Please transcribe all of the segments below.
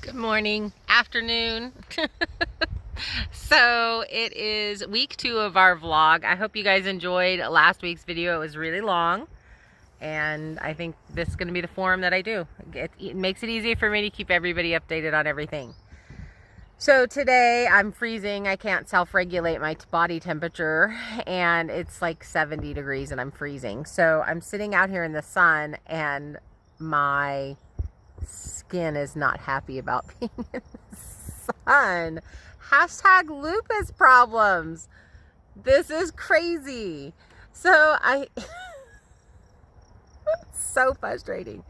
Good morning, afternoon. So it is week 2 of our vlog. I hope you guys enjoyed last week's video. It was really long, and I think this is going to be the form that I do. It makes it easy for me to keep everybody updated on everything. So today I'm freezing. I can't self-regulate my body temperature, and it's like 70 degrees and I'm freezing. So I'm sitting out here in the sun, and my skin is not happy about being in the sun. Hashtag lupus problems. This is crazy. So so frustrating.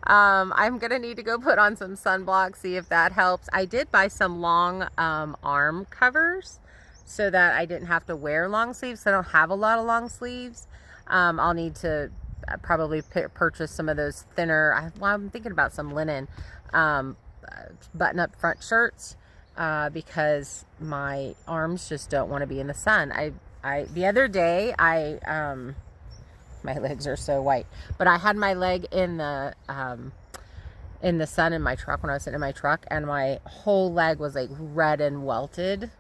I'm gonna need to go put on some sunblock, see if that helps. I did buy some long arm covers so that I didn't have to wear long sleeves. I don't have a lot of long sleeves. I'll need to probably purchase some of those thinner, I'm thinking about some linen button-up front shirts because my arms just don't want to be in the sun. The other day my legs are so white, but I had my leg in the sun in my truck when I was sitting in my truck, and my whole leg was like red and welted.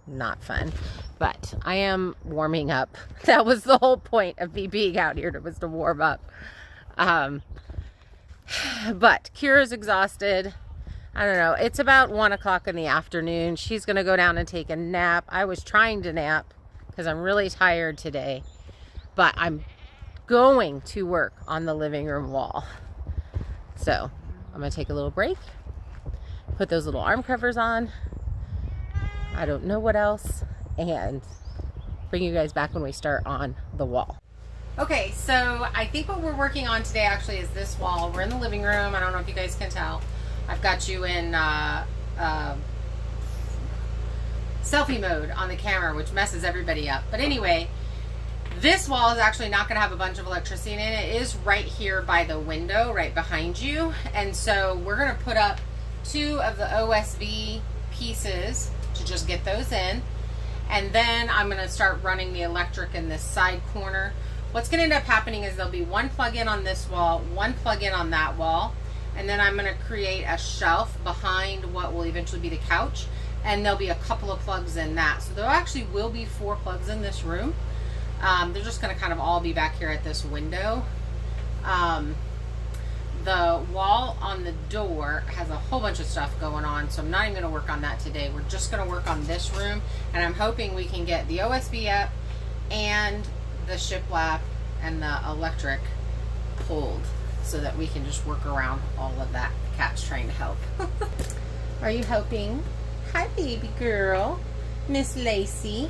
Not fun, but I am warming up. That was the whole point of me being out here, was to warm up. But Kira's exhausted. I don't know. It's about 1 o'clock in the afternoon. She's going to go down and take a nap. I was trying to nap because I'm really tired today, but I'm going to work on the living room wall. So I'm going to take a little break, put those little arm covers on. I don't know what else, and bring you guys back when we start on the wall. Okay, so I think what we're working on today actually is this wall. We're in the living room. I don't know if you guys can tell. I've got you in selfie mode on the camera, which messes everybody up. But anyway, this wall is actually not going to have a bunch of electricity in it. It is right here by the window, right behind you. And so we're going to put up 2 of the OSB pieces to just get those in, and then I'm going to start running the electric in this side corner. What's going to end up happening is there'll be 1 plug-in on this wall, 1 plug-in on that wall, and then I'm going to create a shelf behind what will eventually be the couch, and there'll be a couple of plugs in that. So there actually will be 4 plugs in this room. They're just going to kind of all be back here at this window. The wall on the door has a whole bunch of stuff going on, so I'm not even going to work on that today. We're just going to work on this room, and I'm hoping we can get the OSB up and the shiplap and the electric pulled so that we can just work around all of that. The cat's trying to help. Are you helping? Hi, baby girl. Miss Lacey.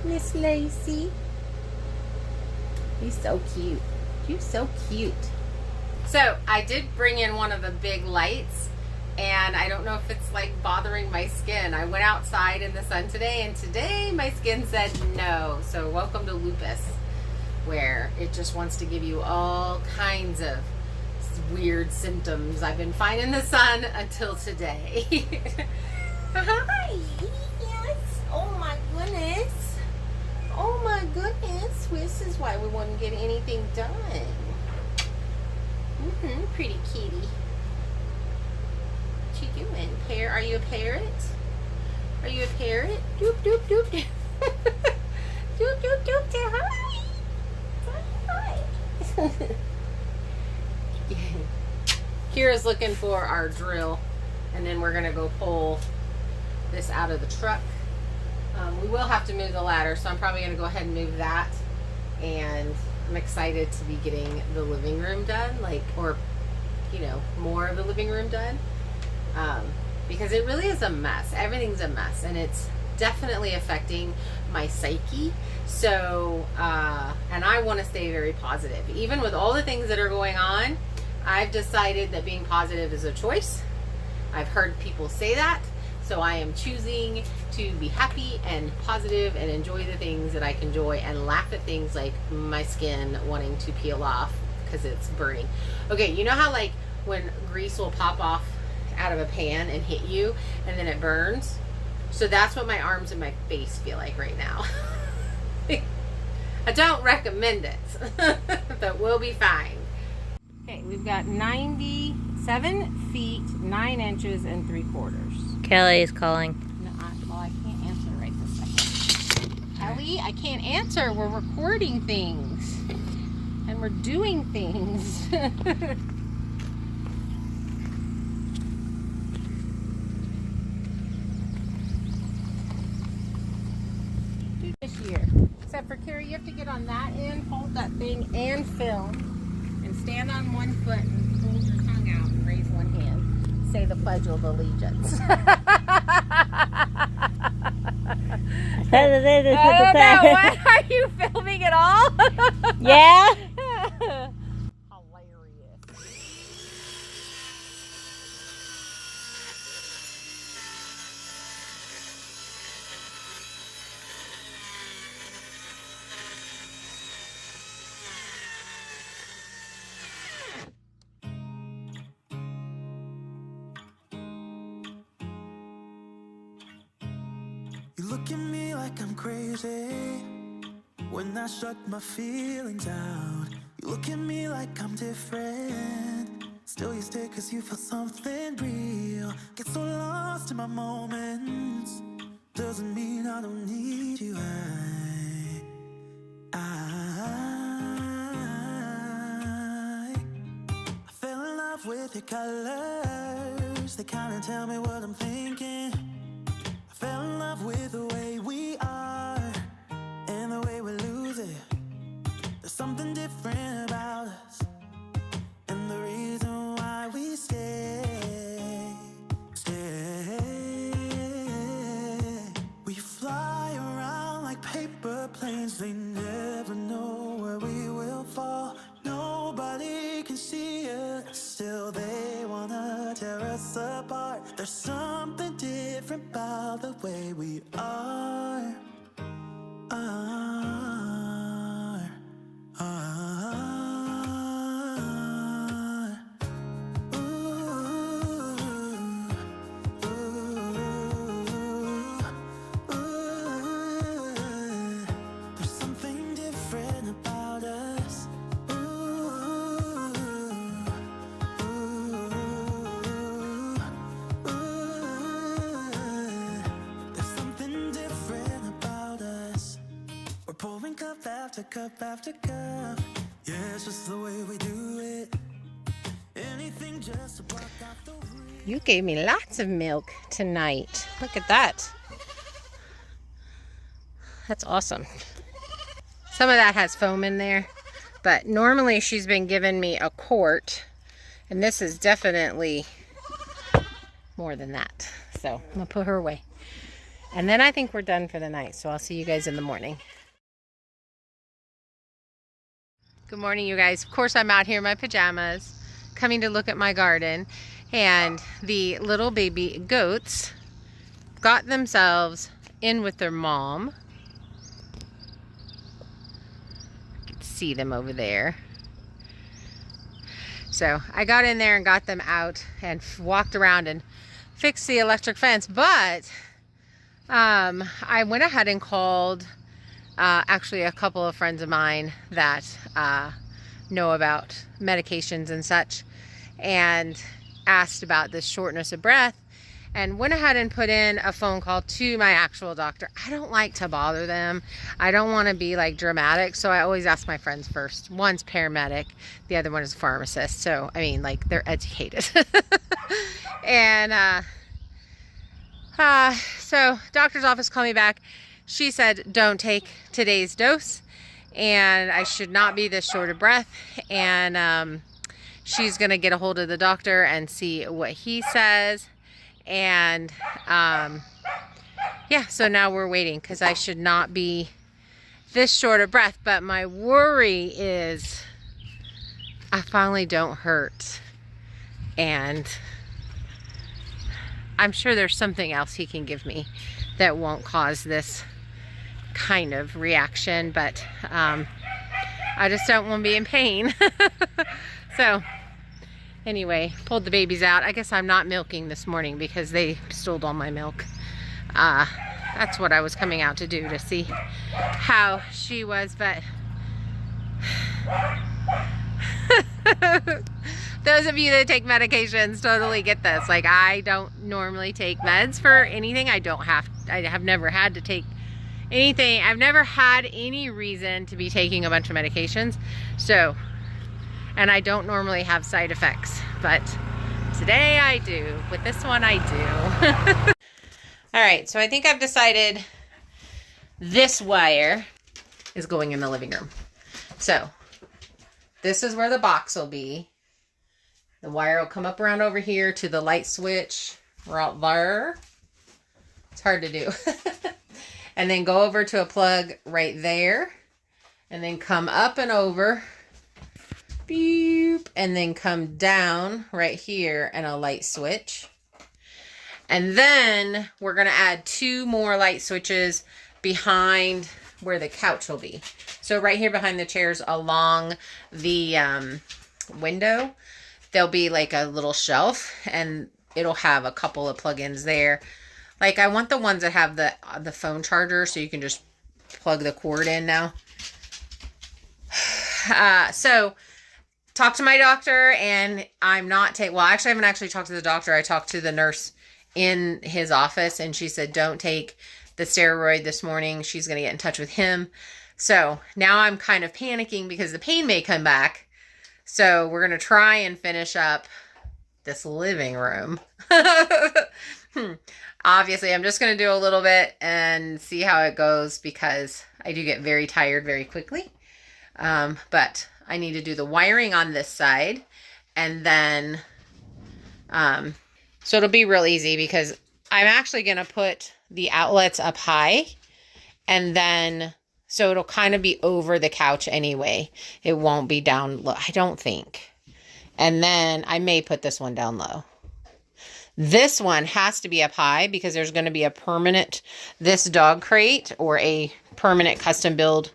Miss Lacey. He's so cute. You're so cute. So I did bring in one of the big lights, and I don't know if it's like bothering my skin. I went outside in the sun today, and today my skin said no. So welcome to lupus, where it just wants to give you all kinds of weird symptoms. I've been fine in the sun until today. Hi. Yes. Oh my goodness. Oh my goodness, this is why we wouldn't get anything done. Pretty kitty. What you doing? Are you a parrot? Are you a parrot? Doop, doop, doop, doop. Doop, doop, doop, doop. Hi. Hi. Kira's looking for our drill, and then we're going to go pull this out of the truck. We will have to move the ladder, so I'm probably going to go ahead and move that, and I'm excited to be getting the living room done, or more of the living room done, because it really is a mess. Everything's a mess, and it's definitely affecting my psyche. So and I want to stay very positive. Even with all the things that are going on, I've decided that being positive is a choice. I've heard people say that. So I am choosing to be happy and positive and enjoy the things that I can enjoy, and laugh at things like my skin wanting to peel off because it's burning. Okay, you know how like when grease will pop off out of a pan and hit you and then it burns? So that's what my arms and my face feel like right now. I don't recommend it, but we'll be fine. Okay, we've got 96 7 feet 9 inches and 3/4. Kelly is calling. No, well, I can't answer right this second. Kelly, I can't answer. We're recording things. And we're doing things. Do this year. Except for Carrie, you have to get on that end, hold that thing, and film. And stand on one foot and hold your tongue out and raise one hand. Say the Pledge of Allegiance. I don't know. What? Are you filming at all? Yeah. Hilarious. You look at me like I'm crazy when I shut my feelings out. You look at me like I'm different, still you stay cause you feel something real. Get so lost in my moments, doesn't mean I don't need you. I fell in love with your colors, they kinda tell me what I'm thinking. I fell in love with the way we are and the way we lose it. There's something different about us and the reason why we stay. We fly around like paper planes, they never know where we will fall. Nobody can see us, still they wanna tear us apart. There's something different about the way we are. There's something different about us. There's something different about us. We're pouring cup after cup after cup. Yeah, it's just the way we do it. Anything just to block out the rain. You gave me lots of milk tonight. Look at that. That's awesome. Some of that has foam in there, but normally she's been giving me a quart, and this is definitely more than that. So I'm gonna put her away. And then I think we're done for the night, so I'll see you guys in the morning. Good morning, you guys. Of course, I'm out here in my pajamas, coming to look at my garden, and the little baby goats got themselves in with their mom. You can see them over there. So I got in there and got them out and walked around and fixed the electric fence, but I went ahead and called actually a couple of friends of mine that know about medications and such, and asked about this shortness of breath, and went ahead and put in a phone call to my actual doctor. I don't like to bother them. I don't want to be like dramatic, so I always ask my friends first. One's paramedic, the other one is a pharmacist, so I mean, like, they're educated. And so doctor's office called me back. She said don't take today's dose, and I should not be this short of breath, and she's gonna get a hold of the doctor and see what he says. And yeah, so now we're waiting because I should not be this short of breath. But my worry is I finally don't hurt, and I'm sure there's something else he can give me that won't cause this kind of reaction, but I just don't want to be in pain. So anyway, pulled the babies out. I guess I'm not milking this morning because they stole all my milk. That's what I was coming out to do, to see how she was, but Those of you that take medications totally get this. Like, I don't normally take meds for anything. I have never had to take anything. I've never had any reason to be taking a bunch of medications. So, and I don't normally have side effects, but today I do. With this one, I do. All right, so I think I've decided this wire is going in the living room. So this is where the box will be. The wire will come up around over here to the light switch right there. It's hard to do. And then go over to a plug right there. And then come up and over. Beep. And then come down right here and a light switch. And then we're going to add 2 more light switches behind where the couch will be. So right here behind the chairs along the window, there'll be like a little shelf and it'll have a couple of plugins there. Like, I want the ones that have the phone charger so you can just plug the cord in now. So talked to my doctor and I'm not well, actually I haven't actually talked to the doctor. I talked to the nurse in his office and she said don't take the steroid this morning. She's going to get in touch with him. So now I'm kind of panicking because the pain may come back. So we're going to try and finish up this living room. Obviously, I'm just going to do a little bit and see how it goes because I do get very tired very quickly. But I need to do the wiring on this side and then so it'll be real easy because I'm actually going to put the outlets up high and then, so it'll kind of be over the couch anyway. It won't be down low, I don't think. And then I may put this one down low. This one has to be up high because there's going to be a permanent, this dog crate or a permanent custom build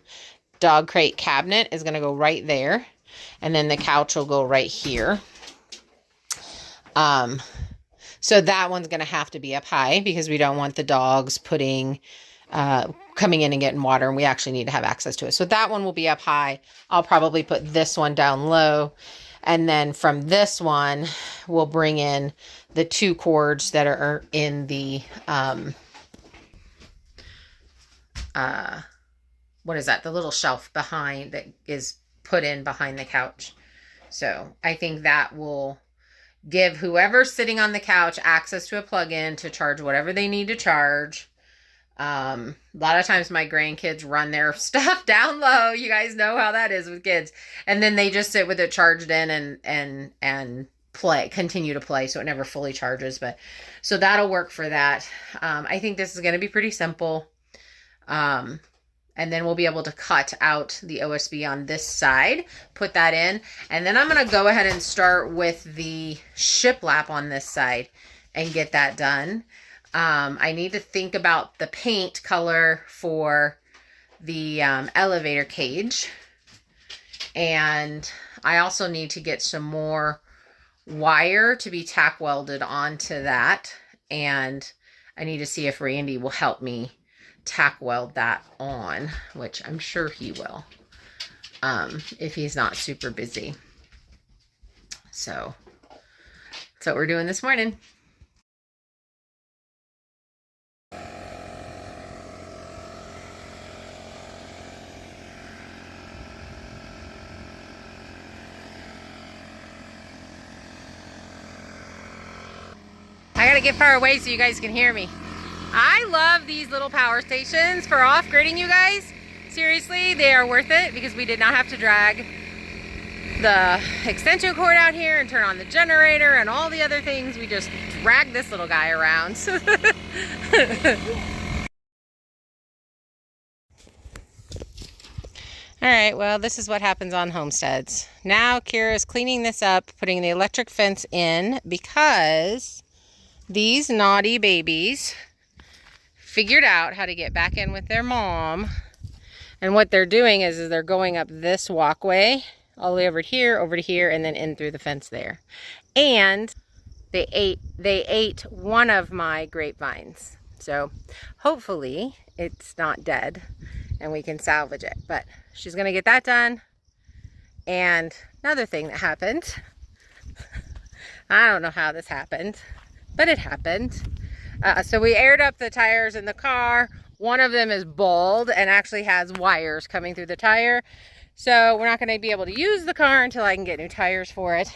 dog crate cabinet is going to go right there. And then the couch will go right here. So that one's going to have to be up high because we don't want the dogs coming in and getting water, and we actually need to have access to it. So that one will be up high. I'll probably put this one down low. And then from this one, we'll bring in the 2 cords that are in the, what is that? The little shelf behind that is put in behind the couch. So I think that will give whoever's sitting on the couch access to a plug-in to charge whatever they need to charge. A lot of times my grandkids run their stuff down low. You guys know how that is with kids. And then they just sit with it charged in and continue to play. So it never fully charges, but so that'll work for that. I think this is going to be pretty simple. And then we'll be able to cut out the OSB on this side, put that in. And then I'm going to go ahead and start with the shiplap on this side and get that done. I need to think about the paint color for the elevator cage. And I also need to get some more wire to be tack welded onto that. And I need to see if Randy will help me tack weld that on, which I'm sure he will, if he's not super busy. So that's what we're doing this morning. I gotta get far away so you guys can hear me. I love these little power stations for off-gridding, you guys. Seriously, they are worth it because we did not have to drag the extension cord out here and turn on the generator and all the other things. We just dragged this little guy around. All right, well, this is what happens on homesteads. Now Kira's cleaning this up, putting the electric fence in because these naughty babies figured out how to get back in with their mom. And what they're doing is they're going up this walkway all the way over to here, and then in through the fence there. And they ate one of my grapevines. So hopefully it's not dead and we can salvage it. But she's gonna get that done. And another thing that happened I don't know how this happened, but it happened. So we aired up the tires in the car. One of them is bald and actually has wires coming through the tire. So we're not going to be able to use the car until I can get new tires for it.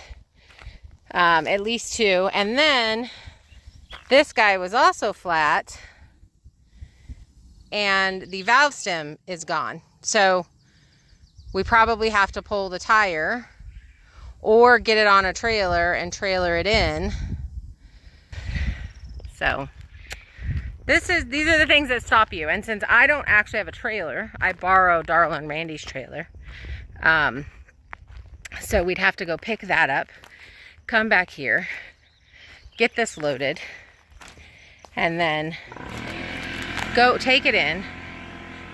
At least 2. And then this guy was also flat and the valve stem is gone. So we probably have to pull the tire or get it on a trailer and trailer it in. So these are the things that stop you. And since I don't actually have a trailer, I borrow Darla and Randy's trailer. So we'd have to go pick that up, come back here, get this loaded, and then go take it in,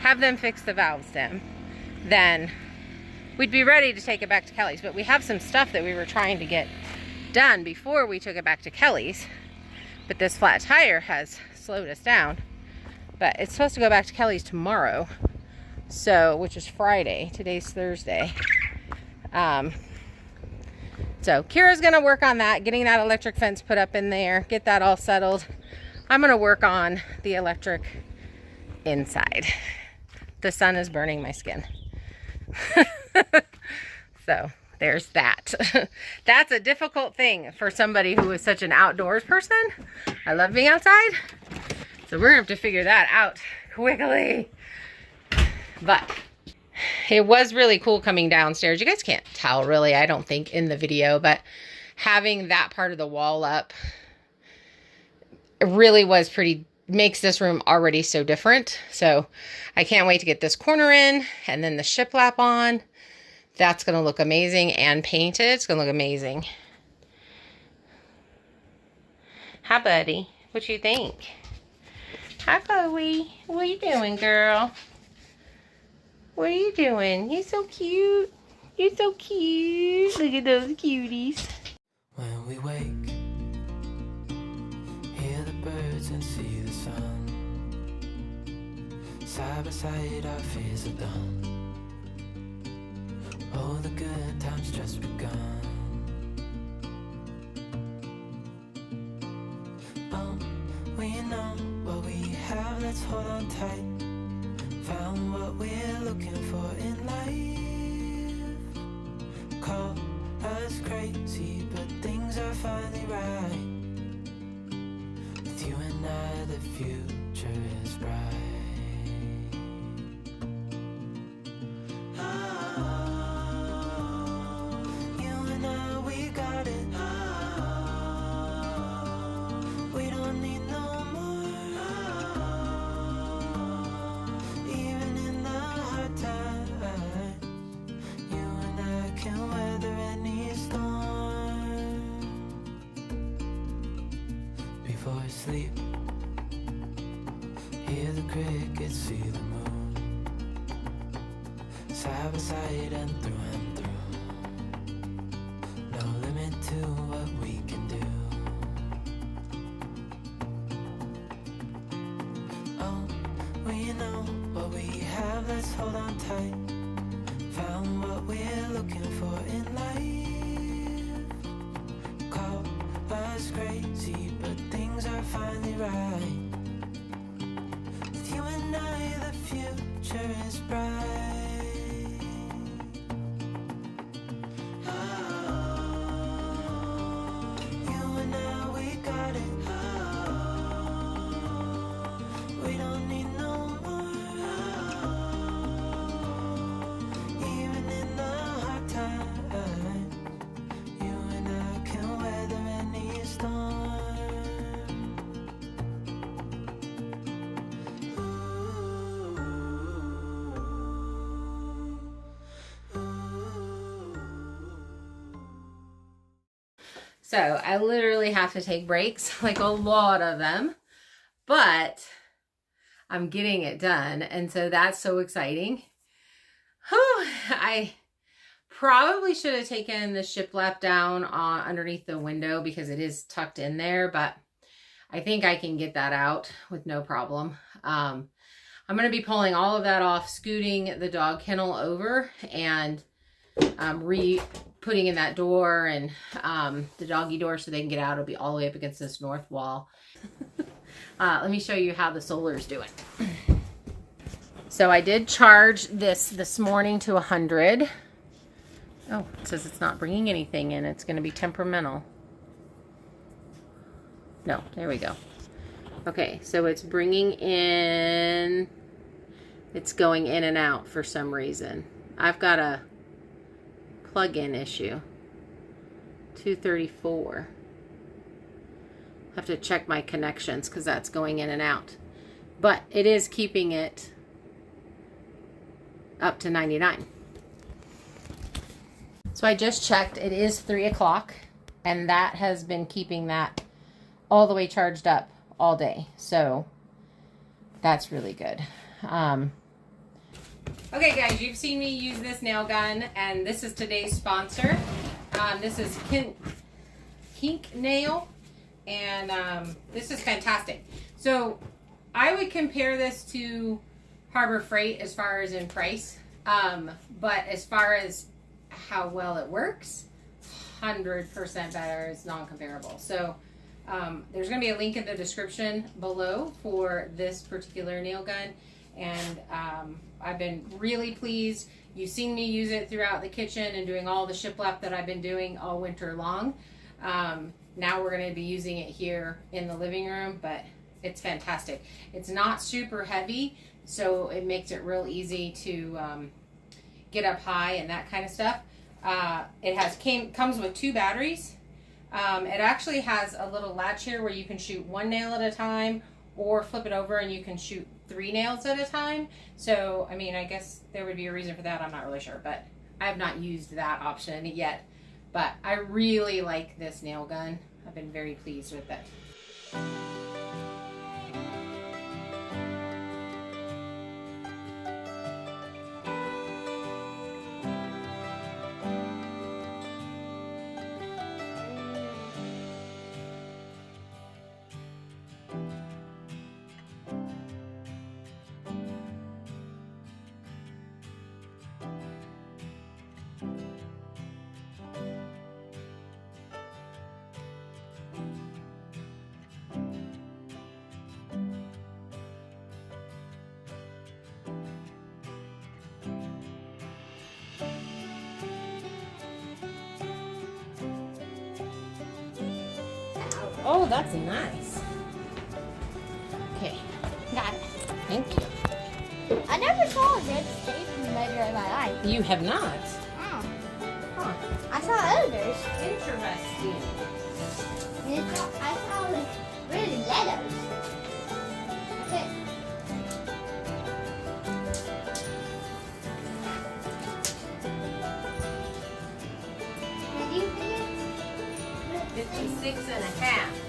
have them fix the valve stem. Then we'd be ready to take it back to Kelly's. But we have some stuff that we were trying to get done before we took it back to Kelly's. But this flat tire has slowed us down. But it's supposed to go back to Kelly's tomorrow. So, which is Friday. Today's Thursday. So Kira's gonna work on that, getting that electric fence put up in there, get that all settled. I'm gonna work on the electric inside. The sun is burning my skin. So there's that. That's a difficult thing for somebody who is such an outdoors person. I love being outside. So we're gonna have to figure that out quickly. But it was really cool coming downstairs. You guys can't tell really, I don't think, in the video, but having that part of the wall up, it really was pretty, makes this room already so different. So I can't wait to get this corner in and then the shiplap on. That's going to look amazing, and painted. It's going to look amazing. Hi, buddy. What you think? Hi, Chloe. What are you doing, girl? What are you doing? You're so cute. You're so cute. Look at those cuties. When we wake, hear the birds and see the sun. Side by side, our fears are done. Oh, the good times just begun. Oh, we know what we have, let's hold on tight. Found what we're looking for in life. Call us crazy, but things are finally right. With you and I, the future is bright. Before I sleep, hear the crickets, see the moon. Side by side and through. No limit to what we can do. Oh, we know what we have, let's hold on tight. Found what we're looking for in life. Call us crazy, but things are finally right. With you and I, the future is bright. You and I, we got it. We don't need no more. Even in the hard times, you and I can weather any storm. So I literally have to take breaks, like a lot of them, but I'm getting it done. And so that's so exciting. Whew, I probably should have taken the shiplap down underneath the window because it is tucked in there, but I think I can get that out with no problem. I'm going to be pulling all of that off, scooting the dog kennel over and putting in that door and the doggy door so they can get out. It'll be all the way up against this north wall. Let me show you how the solar is doing. So I did charge this morning to 100. Oh, it says it's not bringing anything in. It's going to be temperamental. No, there we go. Okay, so it's bringing in, it's going in and out for some reason. I've got a plug-in issue. 234. Have to check my connections because that's going in and out. But it is keeping it up to 99. So I just checked. It is 3 o'clock, and that has been keeping that all the way charged up all day. So that's really good. Okay, guys, you've seen me use this nail gun, and this is today's sponsor. This is Kink Nail, and this is fantastic. So I would compare this to Harbor Freight as far as in price, but as far as how well it works, 100% better. It's non-comparable. So there's going to be a link in the description below for this particular nail gun, and I've been really pleased. You've seen me use it throughout the kitchen and doing all the shiplap that I've been doing all winter long. Now we're going to be using it here in the living room, but it's fantastic. It's not super heavy, so it makes it real easy to get up high and that kind of stuff. It comes with 2 batteries. It actually has a little latch here where you can shoot 1 nail at a time, or flip it over and you can shoot 3 nails at a time. So, I mean, I guess there would be a reason for that. I'm not really sure, but I have not used that option yet. But I really like this nail gun. I've been very pleased with it. Oh, that's nice. Okay, Got it. thank you. I never saw a red station measure in my life. You have not? Oh. Huh. I saw others. Interesting. I saw like really yellows. Okay. Did you see it? 56.5.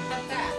How's that?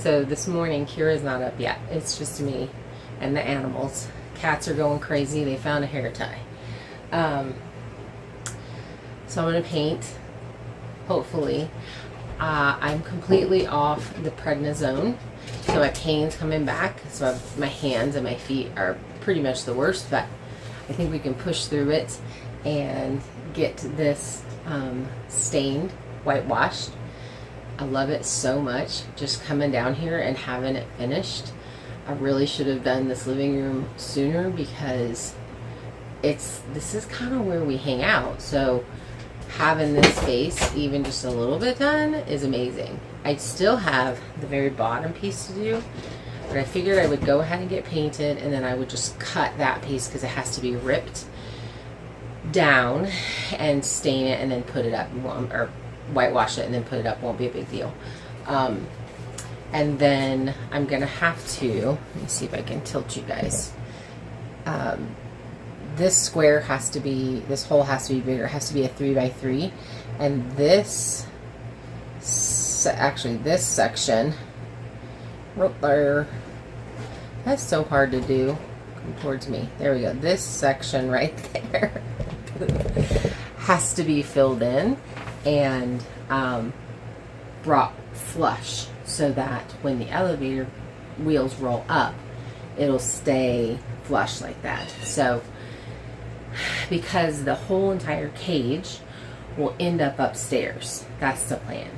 So this morning, Kira's not up yet. It's just me and the animals. Cats are going crazy. They found a hair tie. So I'm going to paint, hopefully. I'm completely off the prednisone. So my pain's coming back. So my hands and my feet are pretty much the worst, but I think we can push through it and get this stained, whitewashed. I love it so much. Just coming down here and having it finished. I really should have done this living room sooner because this is kind of where we hang out. So having this space even just a little bit done is amazing. I still have the very bottom piece to do, but I figured I would go ahead and get painted, and then I would just cut that piece because it has to be ripped down and stain it and then put it up, or whitewash it and then put it up. Won't be a big deal. And then I'm gonna have to, let me see if I can tilt you guys. This square has to be, this hole has to be bigger. It has to be a 3x3, and this, actually this section right there, that's so hard to do. Come towards me. There we go. This section right there has to be filled in and brought flush so that when the elevator wheels roll up, it'll stay flush like that. So because the whole entire cage will end up upstairs, that's the plan.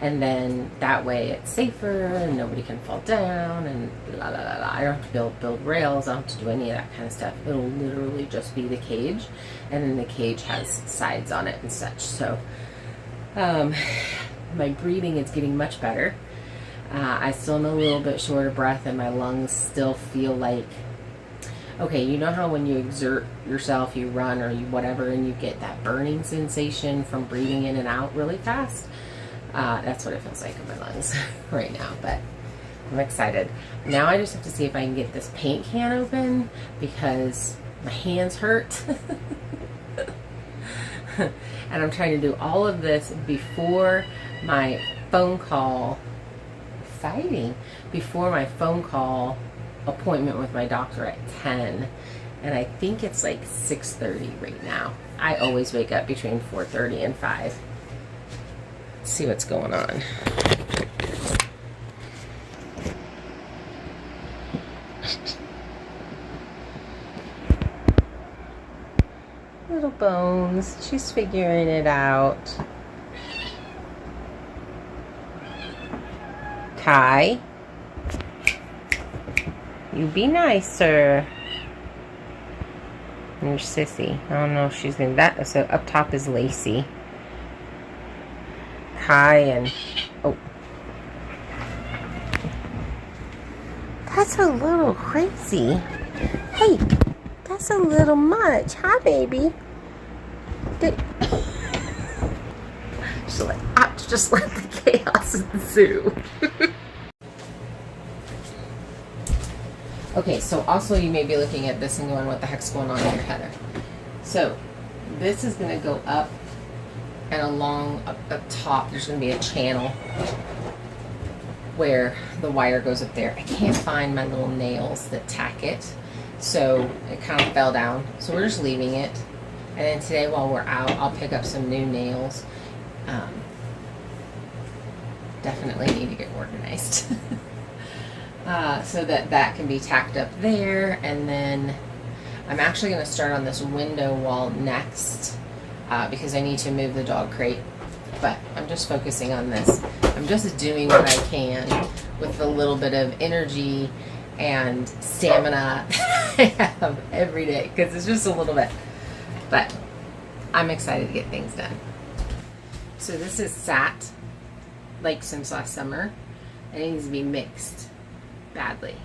And then that way it's safer and nobody can fall down and la la la la. I don't have to build rails. I don't have to do any of that kind of stuff. It'll literally just be the cage, and then the cage has sides on it and such. So my breathing is getting much better. I still am a little bit short of breath, and my lungs still feel like, okay, you know how when you exert yourself, you run or you whatever, and you get that burning sensation from breathing in and out really fast? That's what it feels like in my lungs right now, but I'm excited. Now I just have to see if I can get this paint can open because my hands hurt. And I'm trying to do all of this before my phone call, before my phone call appointment with my doctor at 10. And I think it's like 6:30 right now. I always wake up between 4:30 and 5. Let's see what's going on. Little Bones, she's figuring it out. Kai, you be nicer. And your sissy. I don't know if she's gonna that. So up top is Lacey. Kai and oh, that's a little crazy. Hey, that's a little much. Hi, baby. Just let the chaos ensue. Okay, so also you may be looking at this and going, what the heck's going on here, Heather? So this is going to go up and along up top. There's going to be a channel where the wire goes up there. I can't find my little nails that tack it, so it kind of fell down. So we're just leaving it. And then today while we're out, I'll pick up some new nails. Definitely need to get organized. So that can be tacked up there. And then I'm actually going to start on this window wall next because I need to move the dog crate. But I'm just focusing on this. I'm just doing what I can with the little bit of energy and stamina I have every day, because it's just a little bit. But I'm excited to get things done. So this is sat like since last summer. It needs to be mixed badly.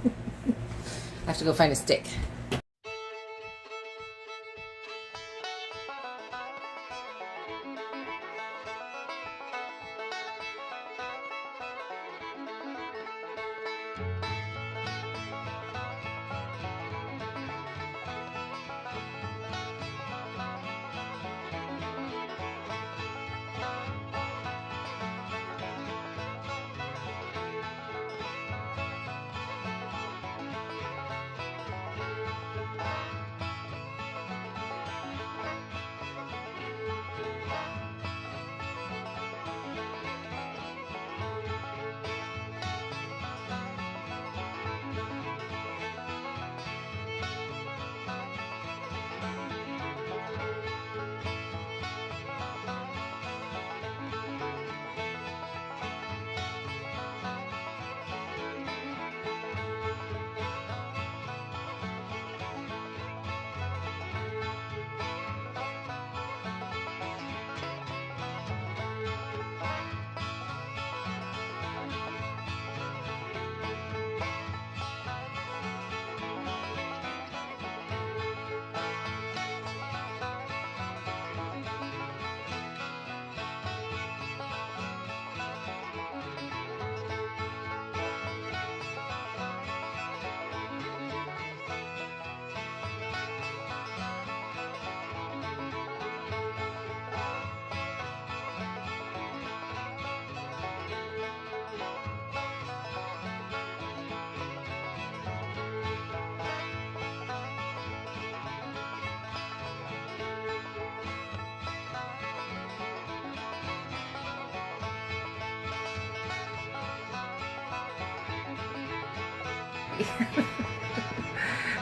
I have to go find a stick. pretty.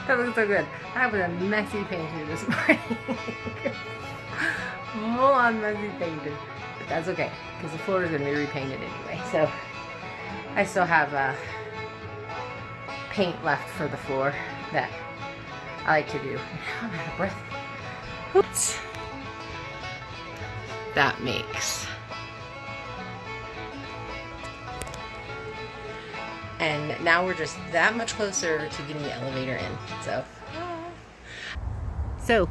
That looks so good. That was a messy painting this morning. Full on messy painting. But that's okay, because the floor is going to be repainted anyway. So I still have paint left for the floor that I like to do. Now I'm out of breath. Oops. That makes. And now we're just that much closer to getting the elevator in. So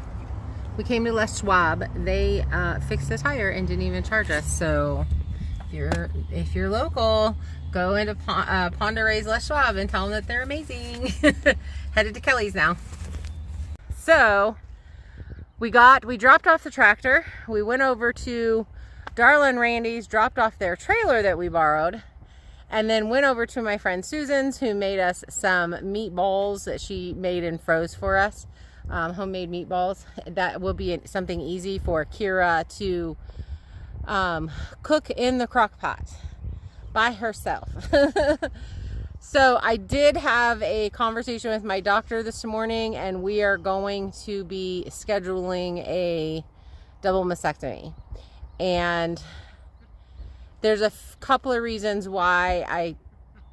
we came to Les Schwab. They fixed the tire and didn't even charge us. So if you're local, go into Pend Oreille's Les Schwab and tell them that they're amazing. Headed to Kelly's now. So we dropped off the tractor. We went over to Darla and Randy's, dropped off their trailer that we borrowed, and then went over to my friend Susan's, who made us some meatballs that she made and froze for us. Homemade meatballs. That will be something easy for Kira to cook in the crock pot by herself. So I did have a conversation with my doctor this morning, and we are going to be scheduling a double mastectomy. And there's a couple of reasons why I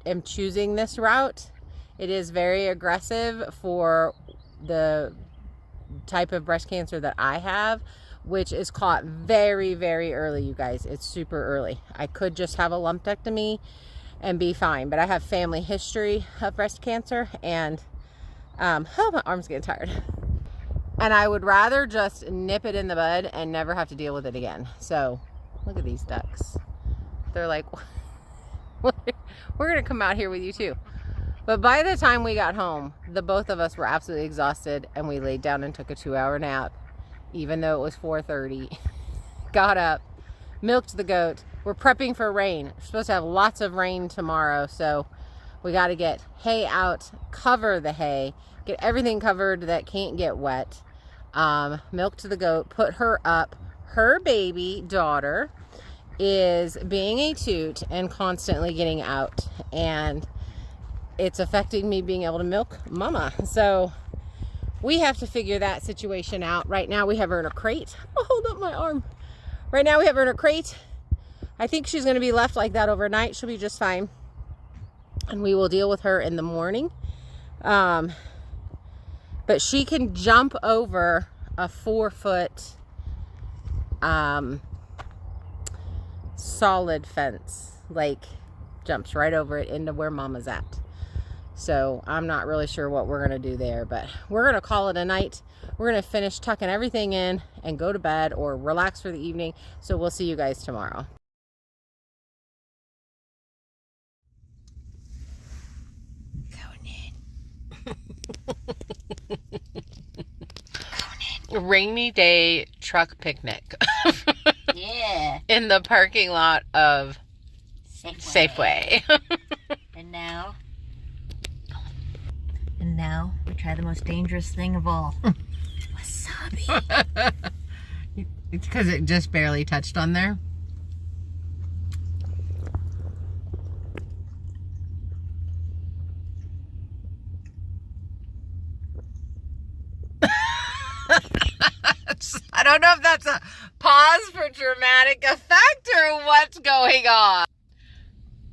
am choosing this route. It is very aggressive for the type of breast cancer that I have, which is caught very, very early, you guys. It's super early. I could just have a lumpectomy and be fine, but I have family history of breast cancer, and oh, my arm's getting tired. And I would rather just nip it in the bud and never have to deal with it again. So look at these ducks. They're like, we're gonna come out here with you too. But by the time we got home, the both of us were absolutely exhausted, and we laid down and took a 2-hour nap, even though it was 4:30. Got up, milked the goat. We're prepping for rain. We're supposed to have lots of rain tomorrow, so we got to get hay out, cover the hay, get everything covered that can't get wet. Milked the goat, put her up. Her baby daughter is being a toot and constantly getting out, and it's affecting me being able to milk mama. So we have to figure that situation out. Right now we have her in a crate. I'll hold up my arm. Right now we have her in a crate. I think she's going to be left like that overnight. She'll be just fine. And we will deal with her in the morning. But she can jump over a 4-foot solid fence. Like, jumps right over it into where mama's at. So I'm not really sure what we're going to do there. But we're going to call it a night. We're going to finish tucking everything in and go to bed or relax for the evening. So we'll see you guys tomorrow. Rainy day truck picnic. Yeah. In the parking lot of Safeway. And now we try the most dangerous thing of all. Wasabi. It's because it just barely touched on there. I don't know if that's a pause for dramatic effect or what's going on.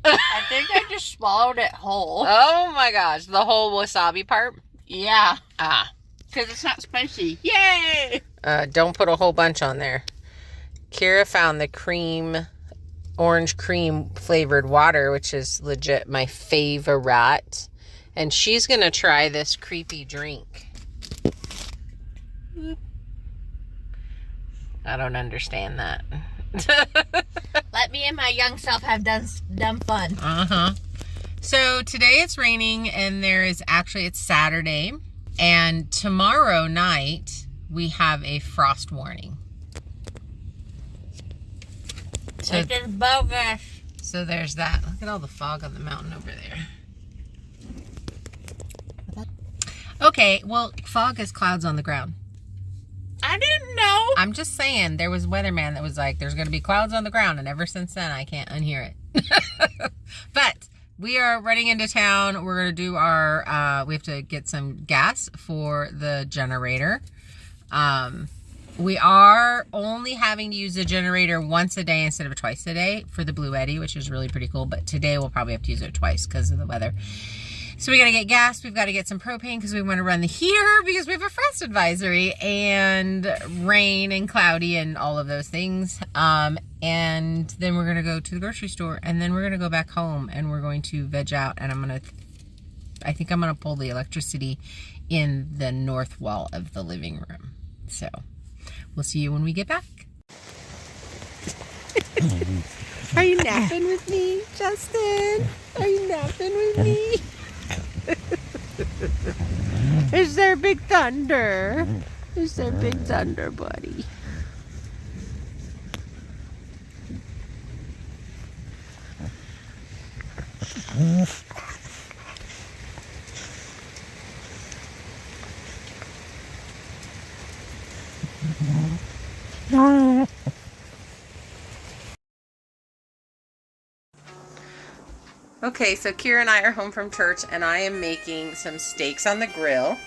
I think I just swallowed it whole. Oh my gosh, the whole wasabi part? Yeah. Ah. Because it's not spicy. Yay! Don't put a whole bunch on there. Kira found the orange cream flavored water, which is legit my favorite. And she's going to try this creepy drink. I don't understand that. Let me and my young self have done fun. So today it's raining, and it's Saturday, and tomorrow night we have a frost warning. So, This is bogus. so there's that. Look at all the fog on the mountain over there. Okay, well, fog is clouds on the ground. I didn't know. I'm just saying, there was a weatherman that was like, there's going to be clouds on the ground, and ever since then, I can't unhear it. But we are running into town. We're going to do our, we have to get some gas for the generator. We are only having to use the generator once a day instead of twice a day for the Blue Eddy, which is really pretty cool. But today we'll probably have to use it twice because of the weather. So we got to get gas. We've got to get some propane because we want to run the heater because we have a frost advisory and rain and cloudy and all of those things. And then we're going to go to the grocery store and then we're going to go back home and we're going to veg out. And I think I'm going to pull the electricity in the north wall of the living room. So we'll see you when we get back. Are you napping with me, Justin? Are you napping with me? Is there big thunder? Is there big thunder, buddy? Okay, so Kira and I are home from church and I am making some steaks on the grill.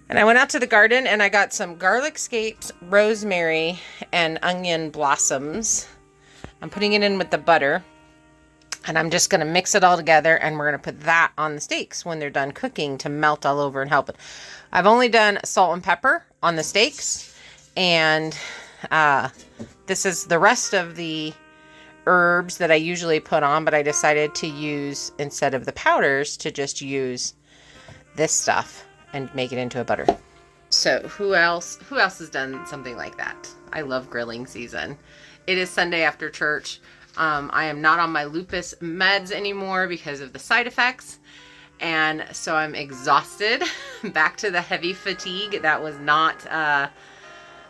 And I went out to the garden and I got some garlic scapes, rosemary, and onion blossoms. I'm putting it in with the butter. And I'm just going to mix it all together and we're going to put that on the steaks when they're done cooking to melt all over and help it. I've only done salt and pepper on the steaks. And this is the rest of the herbs that I usually put on, but I decided to use, instead of the powders, to just use this stuff and make it into a butter. So who else has done something like that? I love grilling season. It is Sunday after church. I am not on my lupus meds anymore because of the side effects. And so I'm exhausted, back to the heavy fatigue. That was not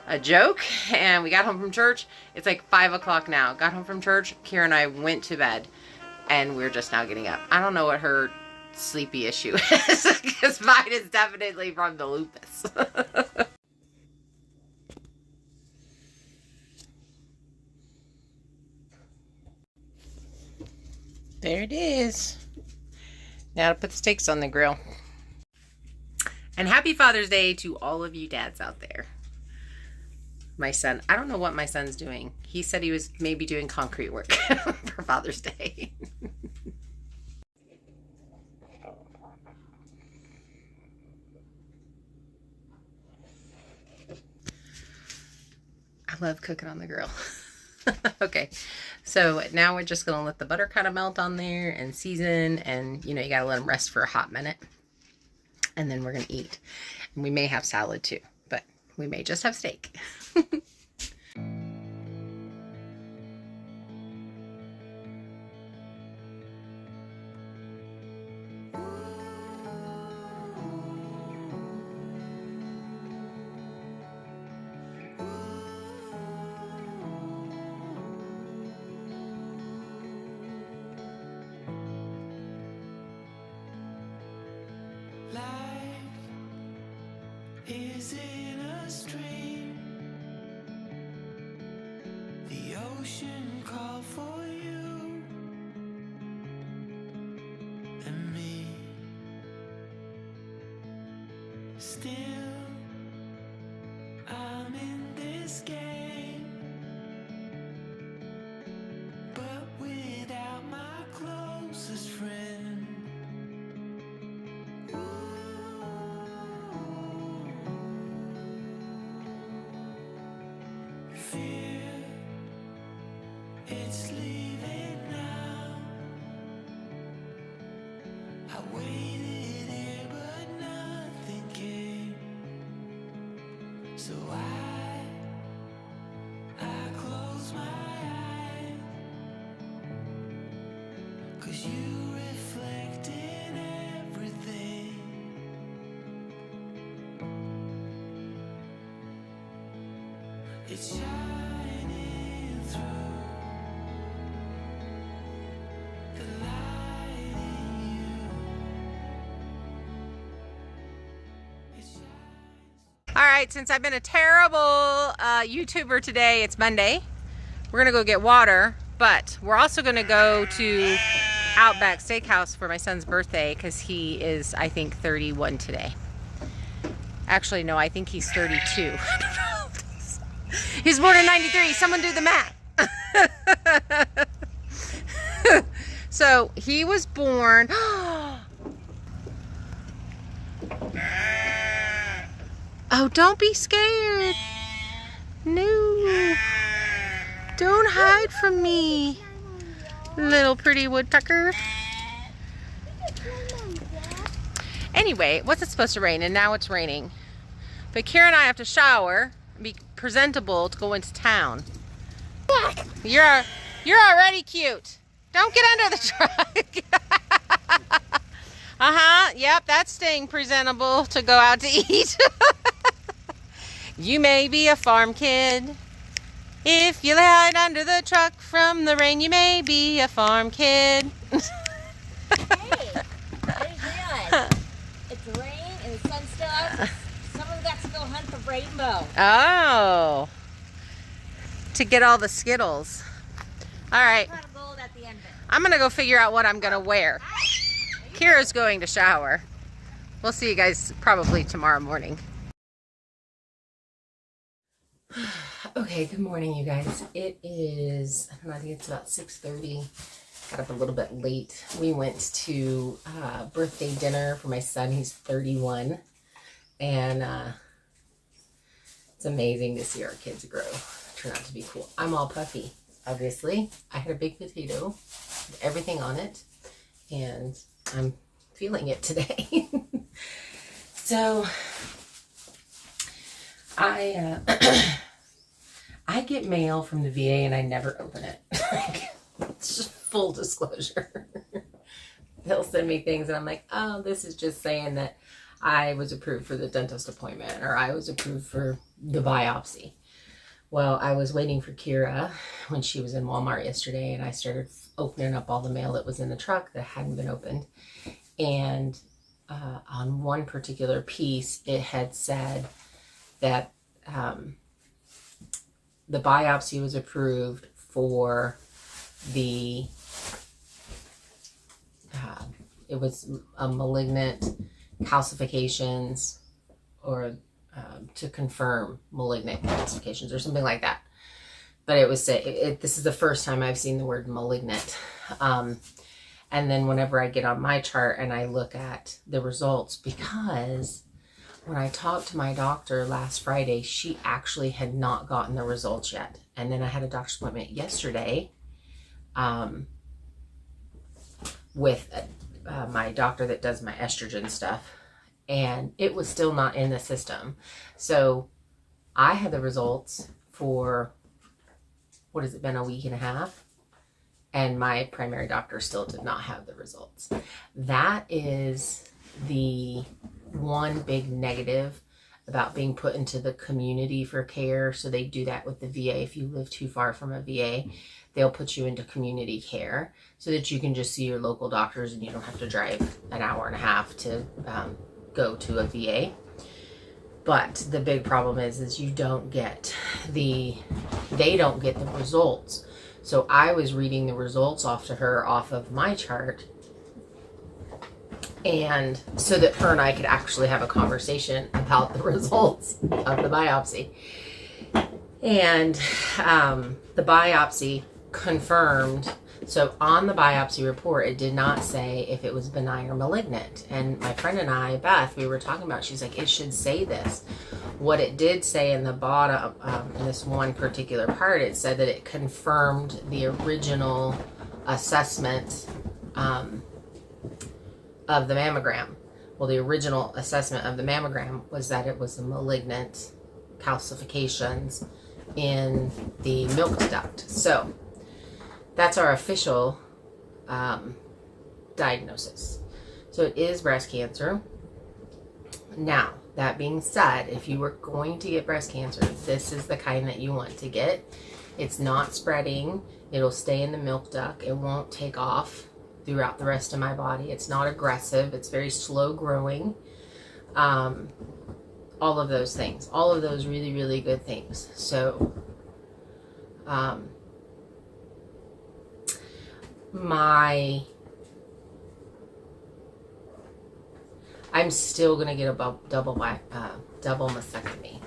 a joke. And we got home from church. It's like 5 o'clock now. Got home from church. Kira and I went to bed and we're just now getting up. I don't know what her sleepy issue is because mine is definitely from the lupus. There it is. Now to put the steaks on the grill. And happy Father's Day to all of you dads out there. My son, I don't know what my son's doing. He said he was maybe doing concrete work for Father's Day. I love cooking on the grill. Okay, so now we're just going to let the butter kind of melt on there and season, and you know, you got to let them rest for a hot minute. And then we're going to eat. And we may have salad too, but we may just have steak. Is in a stream. The ocean called for you and me. Still, I'm in this game, but without my closest friend. It's leaving now. I waited here, but nothing came. So I close my eyes, 'cause you reflect in everything. It's shining through. All right, since I've been a terrible YouTuber today, it's Monday. We're gonna go get water, but we're also gonna go to Outback Steakhouse for my son's birthday because he is, I think, 31 today. Actually, no, I think he's 32. He's born in 93. Someone do the math. So he was born. Oh, don't be scared. No. Don't hide from me, little pretty woodpecker. Anyway, what's it supposed to rain? And now it's raining. But Kira and I have to shower and be presentable to go into town. You're already cute. Don't get under the truck. Yep, that's staying presentable to go out to eat. You may be a farm kid. If you hide under the truck from the rain, you may be a farm kid. Hey, I didn't realize. It's rain and the sun's still out. Someone got to go hunt the rainbow. Oh. To get all the Skittles. All right. Pot of gold at the end of it. I'm going to go figure out what I'm going to wear. Kira's going to shower. We'll see you guys probably tomorrow morning. Okay, good morning, you guys. It is, I don't know, I think it's about 6:30. Got up a little bit late. We went to birthday dinner for my son. He's 31. And it's amazing to see our kids grow. Turn out to be cool. I'm all puffy, obviously. I had a big potato with everything on it. And I'm feeling it today. So, I get mail from the VA and I never open it. It's just full disclosure. They'll send me things and I'm like, oh, this is just saying that I was approved for the dentist appointment or I was approved for the biopsy. Well, I was waiting for Kira when she was in Walmart yesterday and I started opening up all the mail that was in the truck that hadn't been opened. And on one particular piece, it had said that the biopsy was approved for the, it was a malignant calcifications or to confirm malignant calcifications or something like that. But it was, this is the first time I've seen the word malignant. And then whenever I get on my chart and I look at the results, because when I talked to my doctor last Friday, she actually had not gotten the results yet. And then I had a doctor's appointment yesterday with my doctor that does my estrogen stuff. And it was still not in the system. So I had the results for, what has it been, a week and a half? And my primary doctor still did not have the results. That is the one big negative about being put into the community for care. So they do that with the VA. If you live too far from a VA, they'll put you into community care so that you can just see your local doctors and you don't have to drive an hour and a half to go to a VA. But the big problem is you don't get they don't get the results. So I was reading the results off to her off of my chart, and so that her and I could actually have a conversation about the results of the biopsy. And the biopsy confirmed, so on the biopsy report, it did not say if it was benign or malignant. And my friend and I, Beth, we were talking about, she's like, it should say this. What it did say in the bottom, in this one particular part, it said that it confirmed the original assessment of the mammogram. Well, the original assessment of the mammogram was that it was a malignant calcifications in the milk duct. So that's our official diagnosis. So it is breast cancer. Now, that being said, if you were going to get breast cancer, this is the kind that you want to get. It's not spreading. It'll stay in the milk duct. It won't take off throughout the rest of my body. It's not aggressive. It's very slow growing. All of those things. All of those really, really good things. So, my I'm still gonna get a double mastectomy.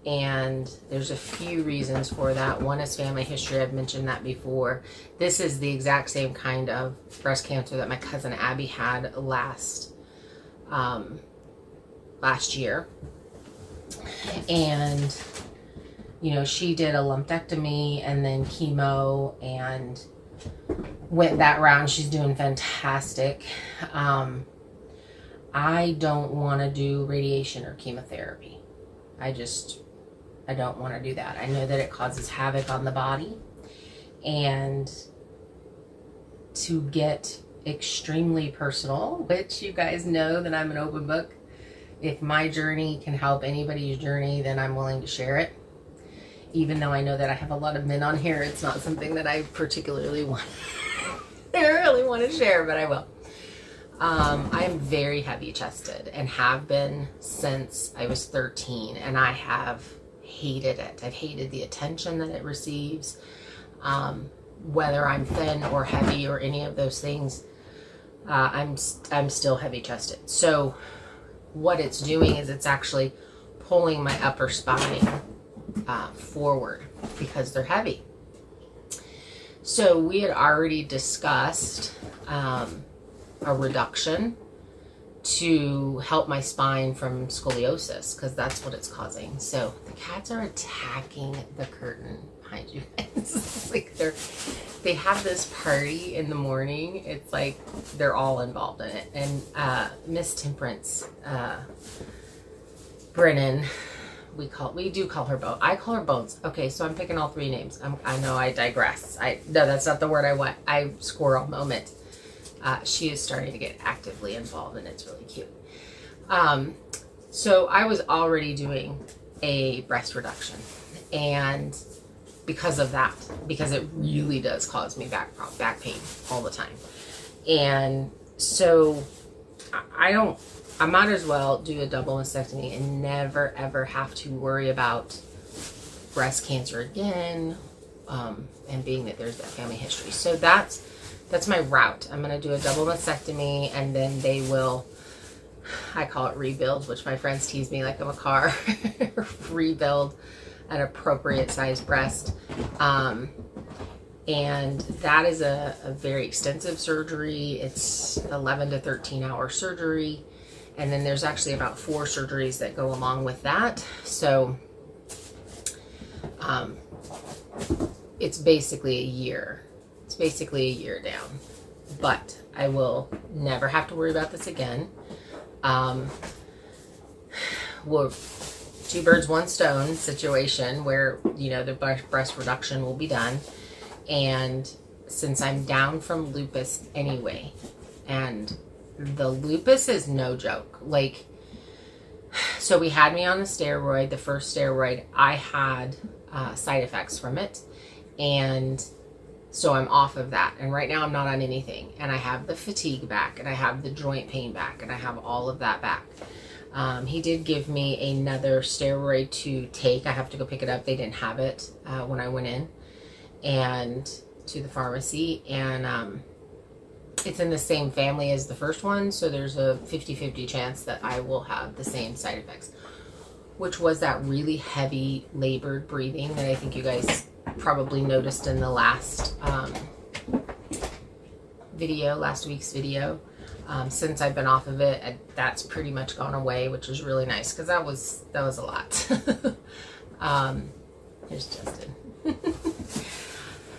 And there's a few reasons for that. One is family history. I've mentioned that before. This is the exact same kind of breast cancer that my cousin Abby had last year. And, you know, she did a lumpectomy and then chemo and went that route. She's doing fantastic. I don't want to do radiation or chemotherapy. I don't want to do that. I know that it causes havoc on the body. And to get extremely personal, which you guys know that I'm an open book, if my journey can help anybody's journey, then I'm willing to share it. Even though I know that I have a lot of men on here, it's not something that I particularly want to share, but I will. I'm very heavy chested and have been since I was 13, and I have hated it. I've hated the attention that it receives. Whether I'm thin or heavy or any of those things, I'm still heavy chested. So what it's doing is it's actually pulling my upper spine forward because they're heavy. So we had already discussed a reduction to help my spine from scoliosis, because that's what it's causing. So the cats are attacking the curtain behind you guys. It's like they have this party in the morning. It's like they're all involved in it. And Miss Temperance Brennan, we do call her Bones. I call her Bones. Okay, so I'm picking all three names. I know I digress. No, that's not the word I want. I squirrel moment. She is starting to get actively involved, and it's really cute. So I was already doing a breast reduction, and because of that, because it really does cause me back pain all the time. And so I might as well do a double mastectomy and never ever have to worry about breast cancer again, and being that there's that family history. So that's my route. I'm going to do a double mastectomy, and then they will, I call it rebuild, which my friends tease me like I'm a car, rebuild an appropriate size breast. And that is a very extensive surgery. It's 11 to 13 hour surgery. And then there's actually about 4 surgeries that go along with that. So it's basically a year. It's basically a year down. But I will never have to worry about this again. We're 2 birds, 1 stone situation where, you know, the breast reduction will be done. And since I'm down from lupus anyway, and the lupus is no joke. Like, so we had me on the steroid, the first steroid. I had side effects from it. And so I'm off of that. And right now I'm not on anything. And I have the fatigue back, and I have the joint pain back, and I have all of that back. He did give me another steroid to take. I have to go pick it up. They didn't have it when I went in and to the pharmacy. And it's in the same family as the first one. So there's a 50-50 chance that I will have the same side effects, which was that really heavy labored breathing that I think you guys probably noticed in the last last week's video. Since I've been off of it, that's pretty much gone away, which is really nice, because that was a lot. Here's Justin.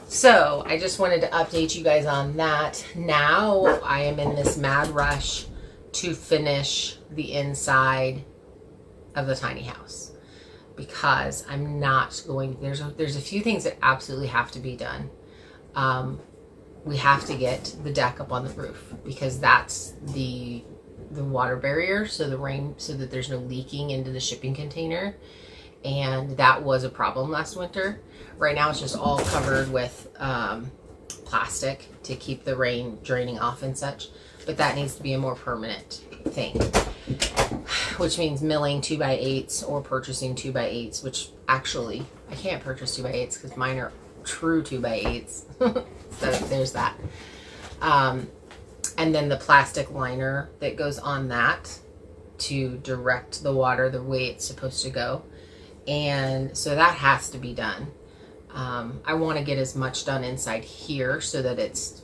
So I just wanted to update you guys on that. Now I am in this mad rush to finish the inside of the tiny house, because I'm not going, there's a few things that absolutely have to be done. We have to get the deck up on the roof, because that's the water barrier, so the rain, so that there's no leaking into the shipping container. And that was a problem last winter. Right now it's just all covered with plastic to keep the rain draining off and such, but that needs to be a more permanent thing, which means milling 2x8s or purchasing 2x8s, which actually I can't purchase 2x8s because mine are true 2x8s. So there's that. and then the plastic liner that goes on that to direct the water the way it's supposed to go. And so that has to be done. I want to get as much done inside here so that it's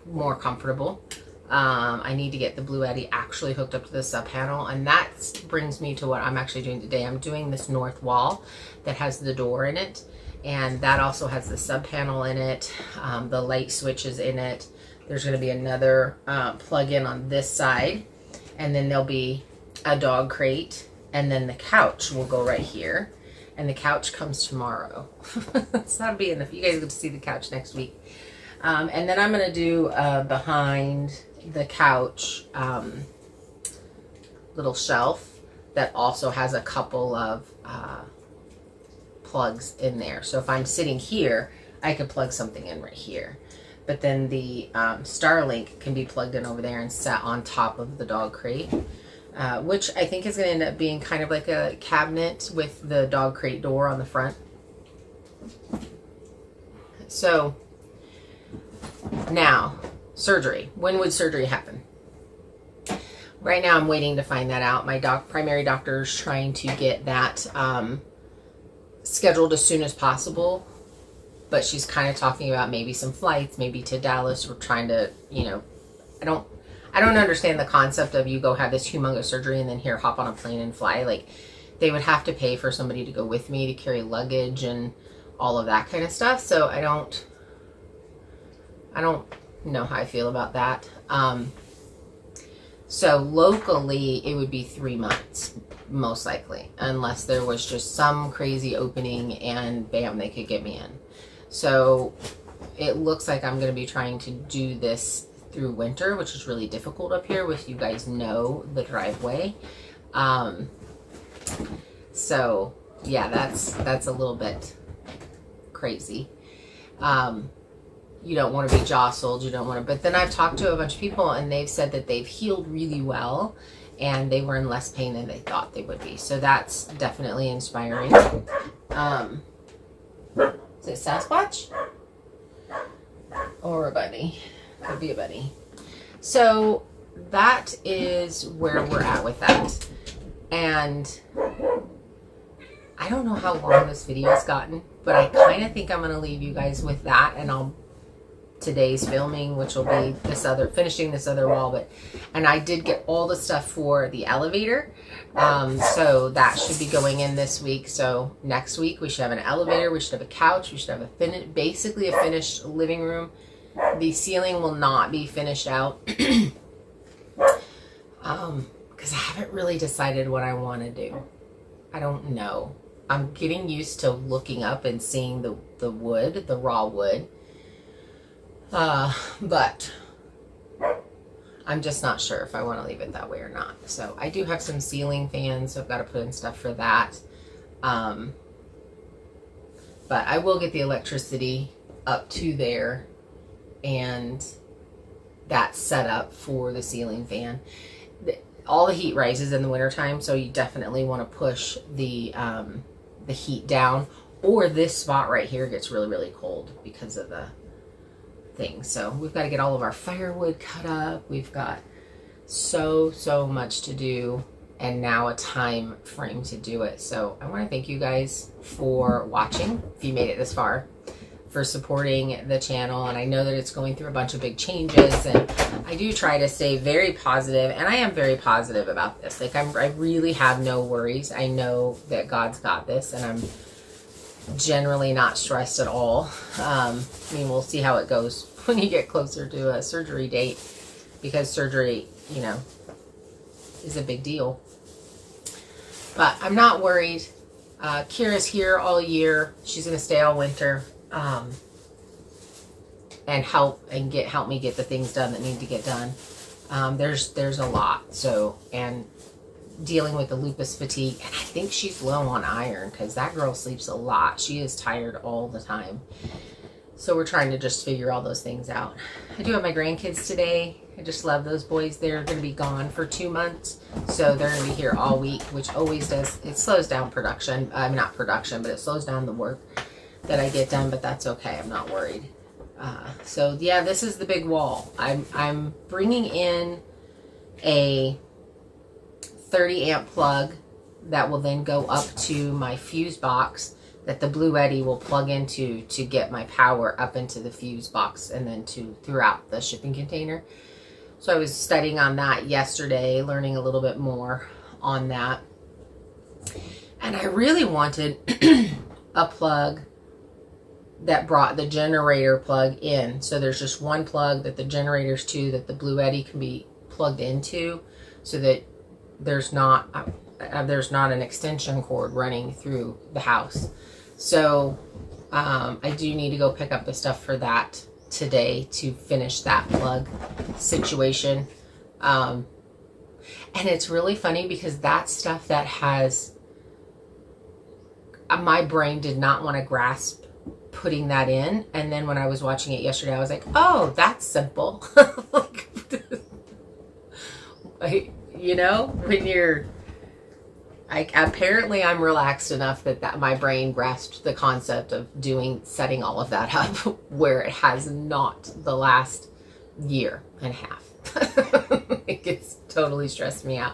more comfortable. I need to get the Blue Eddy actually hooked up to the sub panel, and that brings me to what I'm actually doing today. I'm doing this north wall that has the door in it, and that also has the sub panel in it, the light switches in it. There's going to be another plug-in on this side, and then there'll be a dog crate, and then the couch will go right here, and the couch comes tomorrow. So that'll be enough. You guys get to see the couch next week. And then I'm going to do behind the couch little shelf that also has a couple of plugs in there. So if I'm sitting here, I could plug something in right here. But then the Starlink can be plugged in over there and set on top of the dog crate, which I think is going to end up being kind of like a cabinet with the dog crate door on the front. So now, surgery. When would surgery happen? Right now I'm waiting to find that out. My primary doctor is trying to get that scheduled as soon as possible. But she's kind of talking about maybe some flights, maybe to Dallas. We're trying to, you know, I don't understand the concept of you go have this humongous surgery and then here hop on a plane and fly. Like, they would have to pay for somebody to go with me to carry luggage and all of that kind of stuff. So I don't know how I feel about that. So locally it would be 3 months, most likely, unless there was just some crazy opening and bam, they could get me in. So it looks like I'm going to be trying to do this through winter, which is really difficult up here with, you guys know, the driveway. So yeah, that's a little bit crazy. You don't want to be jostled. You don't want to, but then I've talked to a bunch of people and they've said that they've healed really well and they were in less pain than they thought they would be. So that's definitely inspiring. Is it Sasquatch? Or a bunny? Could be a bunny. So that is where we're at with that. And I don't know how long this video has gotten, but I kind of think I'm going to leave you guys with that, and today's filming, which will be finishing this other wall, and I did get all the stuff for the elevator, so that should be going in this week. So next week we should have an elevator, we should have a couch, we should have basically a finished living room. The ceiling will not be finished out because I haven't really decided what I want to do. I don't know. I'm getting used to looking up and seeing the wood, the raw wood. But I'm just not sure if I want to leave it that way or not. So I do have some ceiling fans, so I've got to put in stuff for that. But I will get the electricity up to there and that's set up for the ceiling fan. All the heat rises in the wintertime, so you definitely want to push the heat down, or this spot right here gets really, really cold because of the thing. So we've got to get all of our firewood cut up. We've got so much to do, and now a time frame to do it. So I want to thank you guys for watching, if you made it this far, for supporting the channel. And I know that it's going through a bunch of big changes, and I do try to stay very positive, and I am very positive about this. Like, I really have no worries. I know that God's got this, and I'm generally not stressed at all. I mean, we'll see how it goes when you get closer to a surgery date, because surgery, you know, is a big deal. But I'm not worried. Kira's here all year. She's going to stay all winter. And help me get the things done that need to get done. There's a lot. So, and dealing with the lupus fatigue, and I think she's low on iron because that girl sleeps a lot. She is tired all the time. So we're trying to just figure all those things out. I do have my grandkids today. I just love those boys. They're going to be gone for 2 months. So they're going to be here all week, which always does. It slows down production. Not production, but it slows down the work that I get done, but that's okay. I'm not worried. So yeah, this is the big wall. I'm bringing in a 30 amp plug that will then go up to my fuse box that the Blue Eddy will plug into to get my power up into the fuse box and then to throughout the shipping container. So I was studying on that yesterday, learning a little bit more on that. And I really wanted a plug that brought the generator plug in. So there's just one plug that the generator's to that the Blue Eddy can be plugged into, so that there's not an extension cord running through the house. So I do need to go pick up the stuff for that today to finish that plug situation. And it's really funny because that's stuff that has, my brain did not want to grasp putting that in. And then when I was watching it yesterday, I was like, oh, that's simple. You know, when you're like, apparently I'm relaxed enough that my brain grasped the concept of setting all of that up, where it has not the last year and a half. It's totally stressed me out.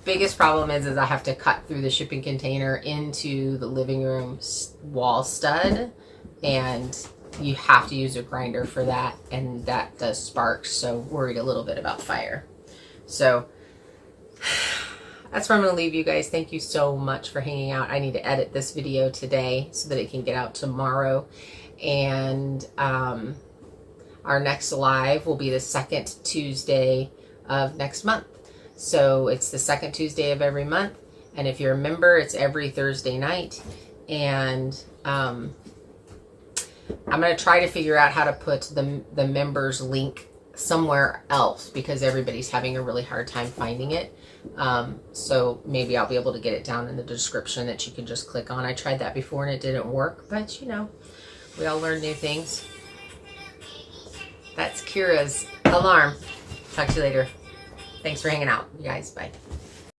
Biggest problem is I have to cut through the shipping container into the living room wall stud, and you have to use a grinder for that, and that does sparks, so worried a little bit about fire. So that's where I'm going to leave you guys. Thank you so much for hanging out. I need to edit this video today so that it can get out tomorrow. And our next live will be the second Tuesday of next month. So it's the second Tuesday of every month. And if you're a member, it's every Thursday night. And I'm going to try to figure out how to put the members link somewhere else, because everybody's having a really hard time finding it. So maybe I'll be able to get it down in the description that you can just click on. I tried that before and it didn't work, but you know, we all learn new things. That's Kira's alarm. Talk to you later. Thanks for hanging out, you guys. Bye.